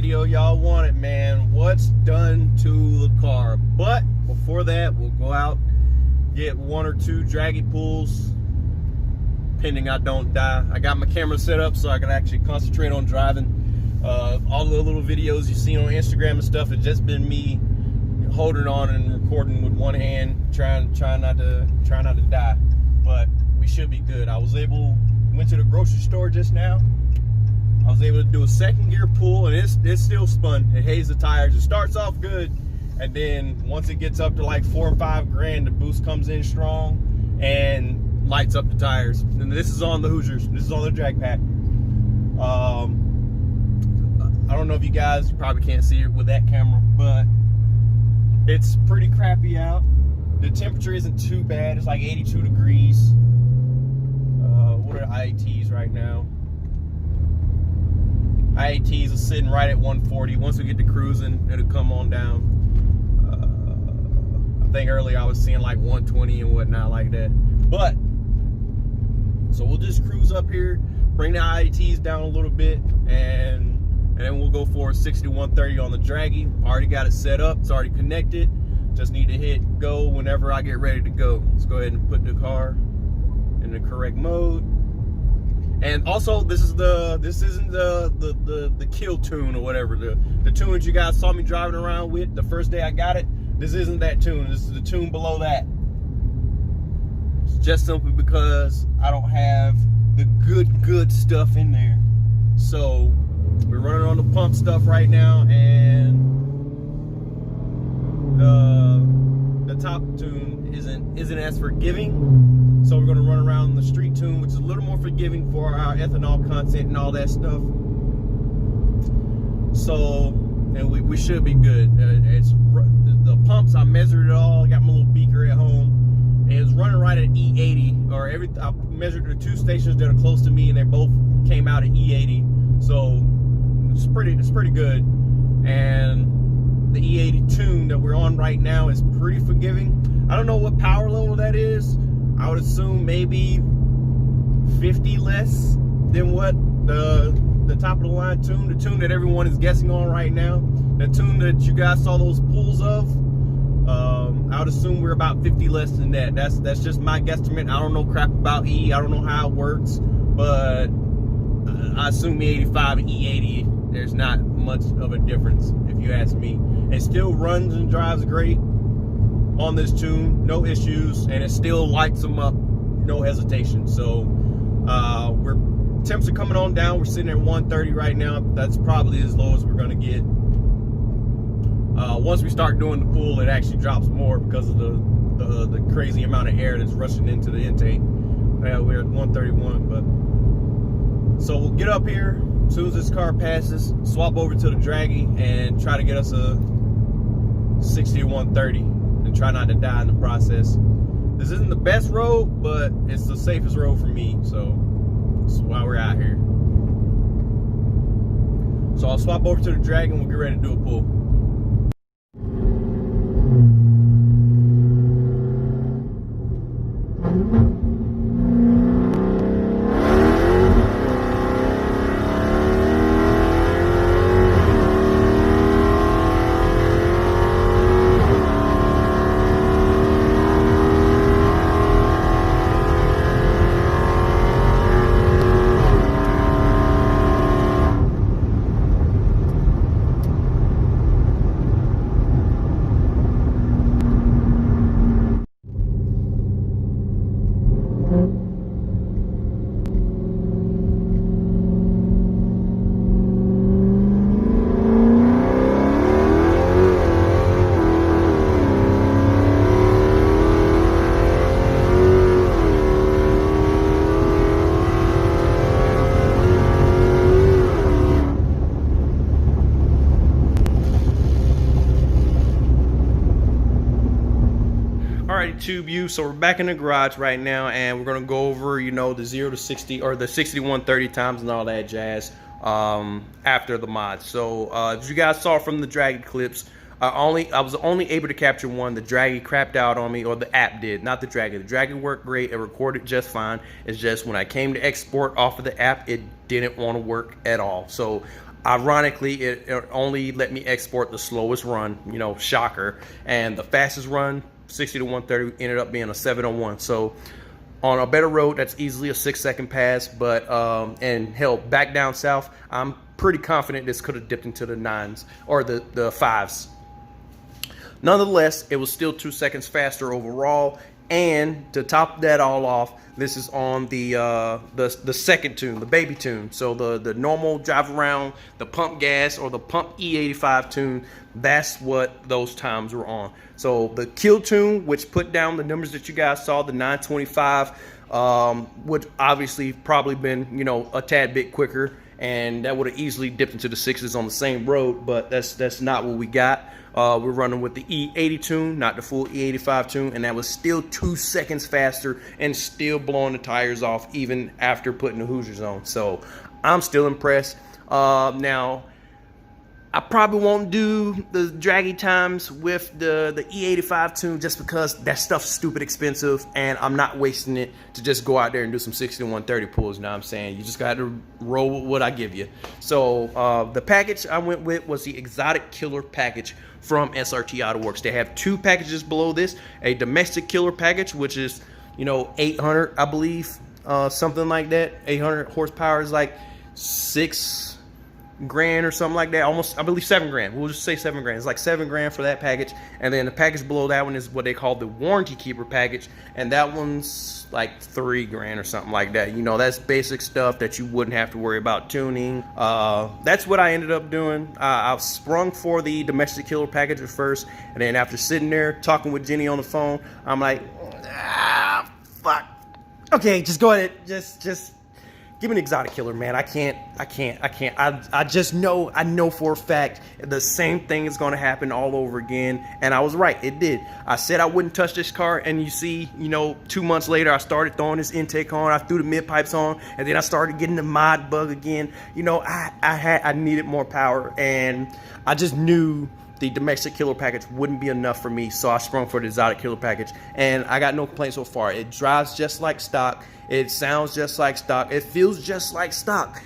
video y'all wanted, man. What's done to the car? But before that, we'll go out, get 1 or 2 draggy pulls, pending I don't die. I got my camera set up so I can actually concentrate on driving. All the little videos you see on Instagram and stuff, it's just been me holding on and recording with one hand, trying not to die. But we should be good. Went to the grocery store just now. I was able to do a 2nd gear pull, and it's still spun. It hazed the tires. It starts off good, and then once it gets up to like 4 or 5 grand, the boost comes in strong and lights up the tires. And this is on the Hoosiers. This is on the drag pack. I don't know if you guys probably can't see it with that camera, but it's pretty crappy out. The temperature isn't too bad. It's like 82 degrees. What are IATs right now? IATs are sitting right at 140. Once we get to cruising, it'll come on down. I think earlier I was seeing like 120 and whatnot like that. But, so we'll just cruise up here, bring the IATs down a little bit, and then we'll go for 6130 on the Draggy. Already got it set up. It's already connected. Just need to hit go whenever I get ready to go. Let's go ahead and put the car in the correct mode. And also, this isn't the kill tune or whatever. The tune that you guys saw me driving around with the first day I got it. This isn't that tune. This is the tune below that. It's just simply because I don't have the good stuff in there. So we're running on the pump stuff right now, and the top tune isn't as forgiving. So we're gonna run around the street tune, which is a little more forgiving for our ethanol content and all that stuff. So, and we should be good. The pumps, I measured it all. I got my little beaker at home, and it's running right at E80. I measured the 2 stations that are close to me, and they both came out at E80. So it's pretty good. And the E80 tune that we're on right now is pretty forgiving. I don't know what power level that is. I would assume maybe 50 less than what the top of the line tune, the tune that everyone is guessing on right now, the tune that you guys saw those pulls of. I would assume we're about 50 less than that. That's just my guesstimate. I don't know crap about E. I don't know how it works, but I assume E85 and E80, there's not much of a difference if you ask me. It still runs and drives great on this tune, no issues, and it still lights them up, no hesitation. So temps are coming on down. We're sitting at 130 right now. That's probably as low as we're gonna get. Once we start doing the pull, it actually drops more because of the crazy amount of air that's rushing into the intake. Yeah, we're at 131, but so we'll get up here as soon as this car passes, swap over to the Draggy, and try to get us a 60 to 130. And try not to die in the process. This isn't the best road, but it's the safest road for me, so that's why we're out here. So I'll swap over to the Drag and we'll get ready to do a pull. YouTube view. So we're back in the garage right now, and we're gonna go over, you know, the 0 to 60 or the 60 to 130 times and all that jazz after the mod. So as you guys saw from the Draggy clips, I was only able to capture one. The Draggy crapped out on me, or the app did, not the Draggy. The Draggy worked great. It recorded just fine. It's just when I came to export off of the app, it didn't want to work at all. So Ironically, it only let me export the slowest run, you know, shocker. And the fastest run, 60 to 130, ended up being a 701. So on a better road, that's easily a 6-second pass. But and hell, back down south, I'm pretty confident this could have dipped into the 9s or the 5s. Nonetheless, it was still 2 seconds faster overall. And to top that all off, this is on the second tune, the baby tune. So the normal drive around, the pump gas or the pump E85 tune, that's what those times were on. So the kill tune, which put down the numbers that you guys saw, the 925, would obviously probably been, you know, a tad bit quicker, and that would have easily dipped into the 6s on the same road, but that's not what we got. We're running with the E80 tune, not the full E85 tune, and that was still 2 seconds faster and still blowing the tires off even after putting the Hoosiers on. So I'm still impressed. Now, I probably won't do the draggy times with the E85 tune just because that stuff's stupid expensive, and I'm not wasting it to just go out there and do some 60 to 130 pulls. You know what I'm saying? You just got to roll with what I give you. So the package I went with was the Exotic Killer package from SRT AUTOWORKS. They have 2 packages below this. A Domestic Killer package, which is, you know, 800, I believe, something like that. 800 horsepower is like $6 grand or something like that. Almost, I believe, $7 grand. We'll just say $7 grand. It's like $7 grand for that package. And then the package below that one is what they call the Warranty Keeper package, and that one's like $3 grand or something like that. You know, that's basic stuff that you wouldn't have to worry about tuning. That's what I ended up doing. I sprung for the Domestic Killer package at first, and then after sitting there talking with Jenny on the phone, I'm like, fuck. Okay, just go ahead. Just give me an Exotic Killer, man. I can't. I just know, I know for a fact the same thing is going to happen all over again. And I was right. It did. I said I wouldn't touch this car. And you see, you know, 2 months later, I started throwing this intake on. I threw the mid pipes on. And then I started getting the mod bug again. You know, I needed more power. And I just knew the Domestic Killer package wouldn't be enough for me. So I sprung for the Exotic Killer package. And I got no complaints so far. It drives just like stock. It sounds just like stock. It feels just like stock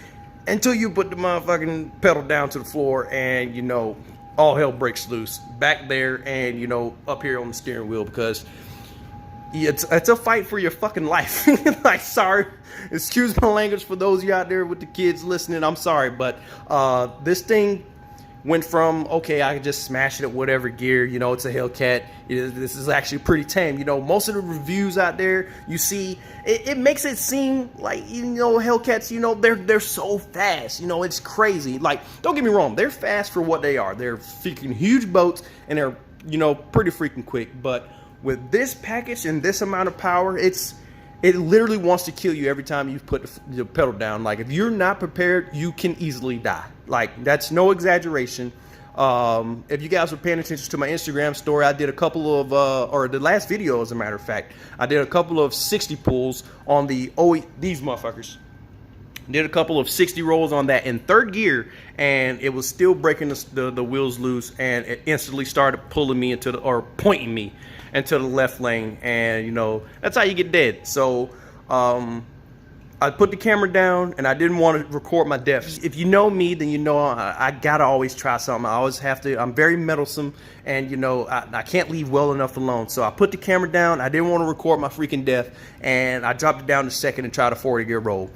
until you put the motherfucking pedal down to the floor and, you know, all hell breaks loose back there and, you know, up here on the steering wheel, because it's a fight for your fucking life. Like, sorry, excuse my language for those of you out there with the kids listening. I'm sorry, but this thing went from, okay, I can just smash it at whatever gear, you know, it's a Hellcat. This is actually pretty tame. You know, most of the reviews out there, you see, it makes it seem like, you know, Hellcats, you know, they're so fast. You know, it's crazy. Like, don't get me wrong, they're fast for what they are. They're freaking huge boats, and they're, you know, pretty freaking quick. But with this package and this amount of power, it literally wants to kill you every time you put the pedal down. Like, if you're not prepared, you can easily die. Like, that's no exaggeration. If you guys were paying attention to my Instagram story, I did a couple of, or the last video, as a matter of fact, I did a couple of 60 pulls on the these motherfuckers. Did a couple of 60 rolls on that in 3rd gear, and it was still breaking the wheels loose, and it instantly started pulling me into or pointing me into the left lane, and you know, that's how you get dead. So I put the camera down, and I didn't want to record my death. If you know me, then you know I gotta always try something. I always have to. I'm very meddlesome, and you know, I can't leave well enough alone. So I put the camera down. I didn't want to record my freaking death, and I dropped it down to 2nd and tried a 40 gear roll.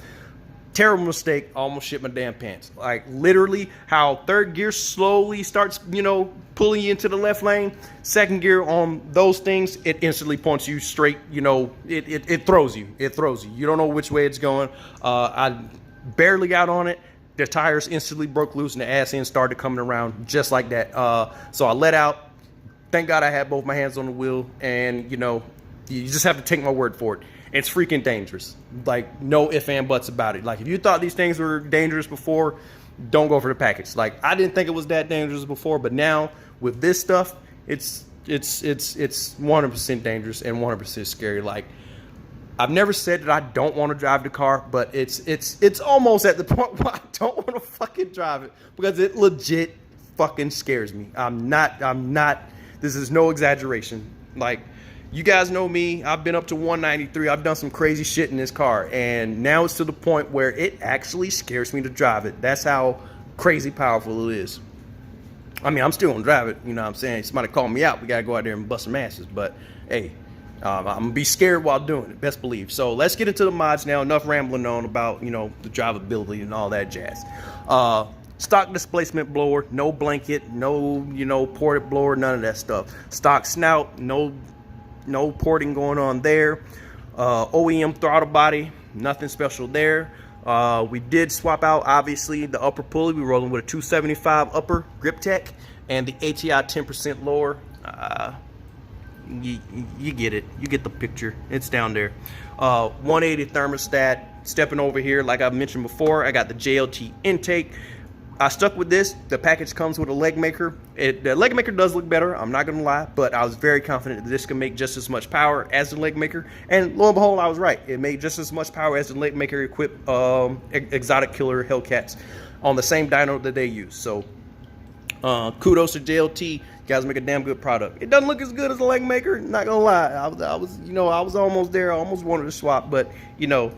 Terrible mistake, almost shit my damn pants. Like, literally how 3rd gear slowly starts, you know, pulling you into the left lane. 2nd gear on those things, it instantly points you straight, you know, it throws you. It throws you. You don't know which way it's going. I barely got on it. The tires instantly broke loose, and the ass end started coming around just like that. So I let out. Thank God I had both my hands on the wheel, and, you know, you just have to take my word for it. It's freaking dangerous. Like, no ifs and buts about it. Like, if you thought these things were dangerous before, don't go for the package. Like, I didn't think it was that dangerous before, but now with this stuff, it's 100% dangerous and 100% scary. Like, I've never said that I don't want to drive the car, but it's almost at the point where I don't want to fucking drive it, because it legit fucking scares me. I'm not, this is no exaggeration. Like, you guys know me. I've been up to 193. I've done some crazy shit in this car, and now it's to the point where it actually scares me to drive it. That's how crazy powerful it is. I mean, I'm still gonna drive it, you know what I'm saying? Somebody call me out, we gotta go out there and bust some asses, but hey, I'm gonna be scared while doing it, best believe. So let's get into the mods now. Enough rambling on about, you know, the drivability and all that jazz. Stock displacement blower, no blanket, no, you know, ported blower, none of that stuff. Stock snout, no porting going on there. OEM throttle body, nothing special there. We did swap out, obviously, the upper pulley. We're rolling with a 275 upper GRIPTEC and the ATI 10% lower. You get it. You get the picture. It's down there. 180 thermostat. Stepping over here, like I mentioned before, I got the JLT intake. I stuck with this. The package comes with a LEGMAKER. The LEGMAKER does look better, I'm not gonna lie, but I was very confident that this can make just as much power as the LEGMAKER, and lo and behold, I was right. It made just as much power as the LEGMAKER equipped exotic killer Hellcats on the same dyno that they use. So kudos to JLT. You guys make a damn good product. It doesn't look as good as the LEGMAKER, not gonna lie. I was almost there. I almost wanted to swap, but you know,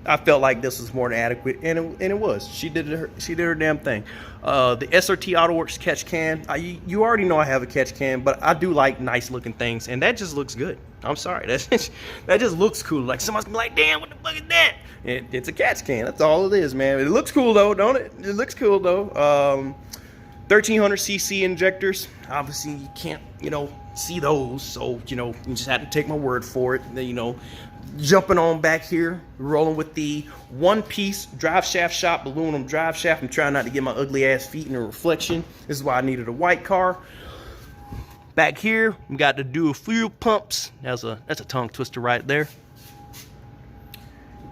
I felt like this was more than adequate, and it was. She did her damn thing. The SRT AUTOWORKS catch can. You already know I have a catch can, but I do like nice looking things, and that just looks good. I'm sorry, that just looks cool. Like somebody's gonna be like, damn, what the fuck is that? It's a catch can. That's all it is, man. It looks cool though, don't it? It looks cool though. 1300cc injectors. Obviously, you can't, you know, see those, so you know, you just have to take my word for it. You know. Jumping on back here, rolling with the one-piece drive shaft shop, aluminum drive shaft. I'm trying not to get my ugly ass feet in a reflection. This is why I needed a white car. Back here, we got the dual fuel pumps. That's a tongue twister right there.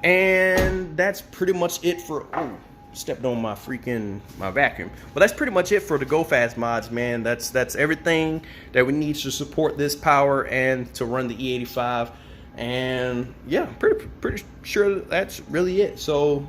And that's pretty much it for, oh, stepped on my vacuum. But that's pretty much it for the Go Fast mods, man. That's everything that we need to support this power and to run the E85. And yeah, pretty sure that's really it. So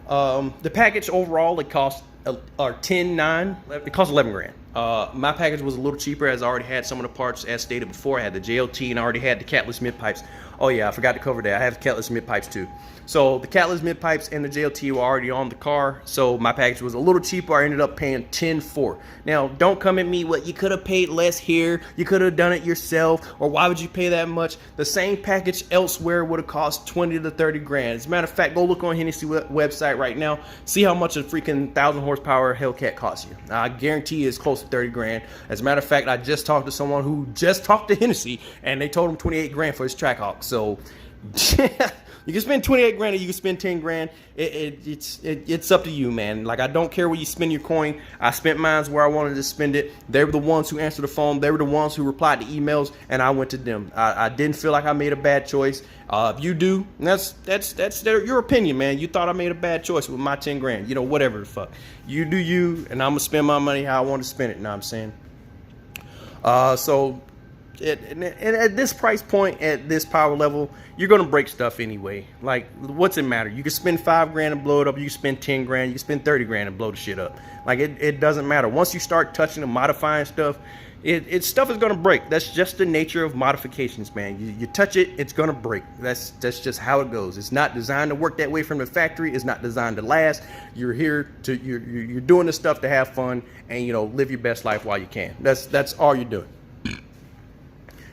the package overall, it cost $10,900. It cost 11 grand. My package was a little cheaper, as I already had some of the parts as stated before. I had the JLT and I already had the catless mid pipes. Oh yeah, I forgot to cover that. I have catless mid pipes too. So the catless mid pipes and the JLT were already on the car, so my package was a little cheaper. I ended up paying $10,400. Now don't come at me what you could have paid less here, you could have done it yourself, or why would you pay that much? The same package elsewhere would have cost 20 to 30 grand. As a matter of fact, go look on Hennessy website right now, see how much a freaking 1,000 horsepower Hellcat costs you. I guarantee it's close to 30 grand. As a matter of fact, I just talked to someone who just talked to Hennessy and they told him 28 grand for his Trackhawk. So you can spend 28 grand or you can spend 10 grand. It's up to you, man. Like, I don't care where you spend your coin. I spent mine where I wanted to spend it. They were the ones who answered the phone. They were the ones who replied to emails, and I went to them. I didn't feel like I made a bad choice. If you do, that's your opinion, man. You thought I made a bad choice with my 10 grand. You know, whatever the fuck. You do you, and I'm gonna spend my money how I want to spend it. Know what I'm saying? So at this price point, at this power level, you're gonna break stuff anyway. Like, what's it matter? You can spend 5 grand and blow it up. You can spend 10 grand. You can spend 30 grand and blow the shit up. Like, it doesn't matter. Once you start touching and modifying stuff, stuff is gonna break. That's just the nature of modifications, man. You touch it, it's gonna break. That's just how it goes. It's not designed to work that way from the factory. It's not designed to last. You're here to you're doing this stuff to have fun and, you know, live your best life while you can. That's all you're doing.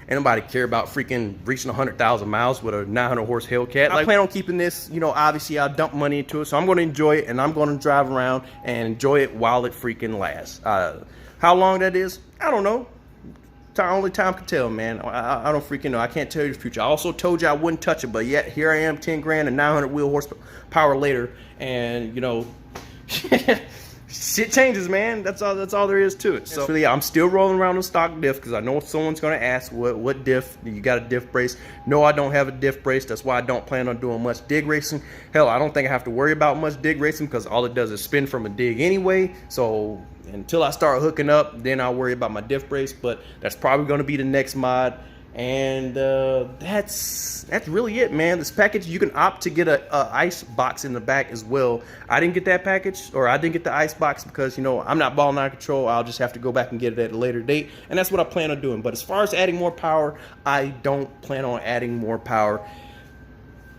Ain't nobody care about freaking reaching 100,000 miles with a 900 horse Hellcat. I plan on keeping this, you know, obviously I'll dump money into it, so I'm going to enjoy it, and I'm going to drive around and enjoy it while it freaking lasts. How long that is, I don't know. Only time can tell, man. I don't freaking know. I can't tell you the future. I also told you I wouldn't touch it, but yet here I am, 10 grand and 900 wheel horsepower later, and, you know, shit changes, man. That's all there is to it. So yeah, I'm still rolling around with stock diff because I know someone's gonna ask what diff. You got a diff brace? No, I don't have a diff brace. That's why I don't plan on doing much dig racing. Hell, I don't think I have to worry about much dig racing because all it does is spin from a dig anyway. So until I start hooking up, then I'll worry about my diff brace. But that's probably gonna be the next mod. And that's really it, man. This package, you can opt to get a ice box in the back as well. I didn't get that package, or I didn't get the ice box because, you know, I'm not balling out of control. I'll just have to go back and get it at a later date, and that's what I plan on doing. But as far as adding more power, I don't plan on adding more power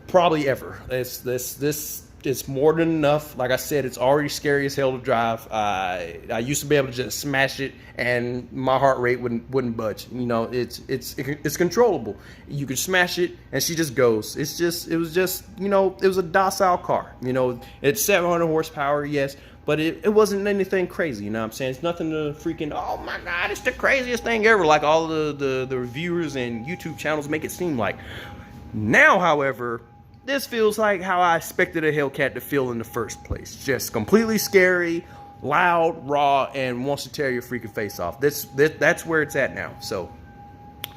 probably ever. This it's more than enough. Like I said, it's already scary as hell to drive. I used to be able to just smash it and my heart rate wouldn't budge. You know, it's controllable. You can smash it and she just goes. It was just, you know, it was a docile car. You know, it's 700 horsepower, yes, but it wasn't anything crazy. You know what I'm saying? It's nothing to freaking, oh my God, it's the craziest thing ever, like all the reviewers and YouTube channels make it seem like. Now, however, this feels like how I expected a Hellcat to feel in the first place. Just completely scary, loud, raw, and wants to tear your freaking face off. That's where it's at now. So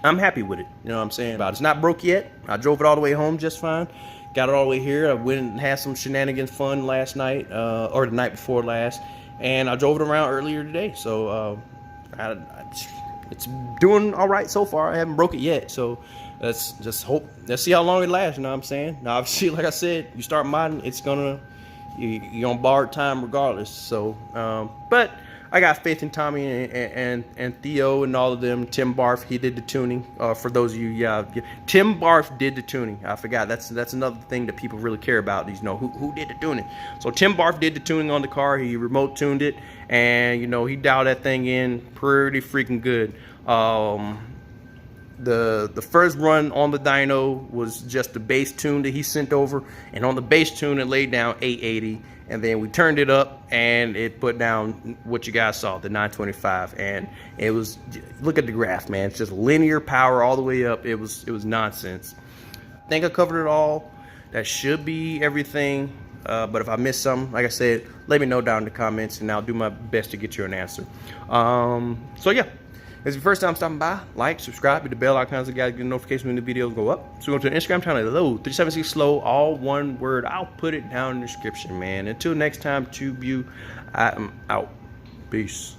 I'm happy with it. You know what I'm saying? It's not broke yet. I drove it all the way home just fine. Got it all the way here. I went and had some shenanigans fun last night, or the night before last. And I drove it around earlier today. So it's doing all right so far. I haven't broke it yet. So let's just hope. Let's see how long it lasts. You know what I'm saying? Now, obviously, like I said, you start modding, it's gonna you're gonna borrow time regardless. So, but I got faith in Tommy and Theo and all of them. Tim Barth, he did the tuning. For those of you, yeah, Tim Barth did the tuning. I forgot. That's another thing that people really care about. You know, who did the tuning? So Tim Barth did the tuning on the car. He remote tuned it, and you know, he dialed that thing in pretty freaking good. The first run on the dyno was just the base tune that he sent over, and on the base tune it laid down 880, and then we turned it up and it put down what you guys saw, the 925, and it was, look at the graph, man, it's just linear power all the way up. It was nonsense. I think I covered it all. That should be everything, but if I missed something, like I said, let me know down in the comments and I'll do my best to get you an answer. So yeah, if it's your first time stopping by, like, subscribe, hit the bell icon so you guys get a notification when the videos go up. So go to the Instagram channel, Low376Slow, all one word. I'll put it down in the description, man. Until next time, tube you, I am out. Peace.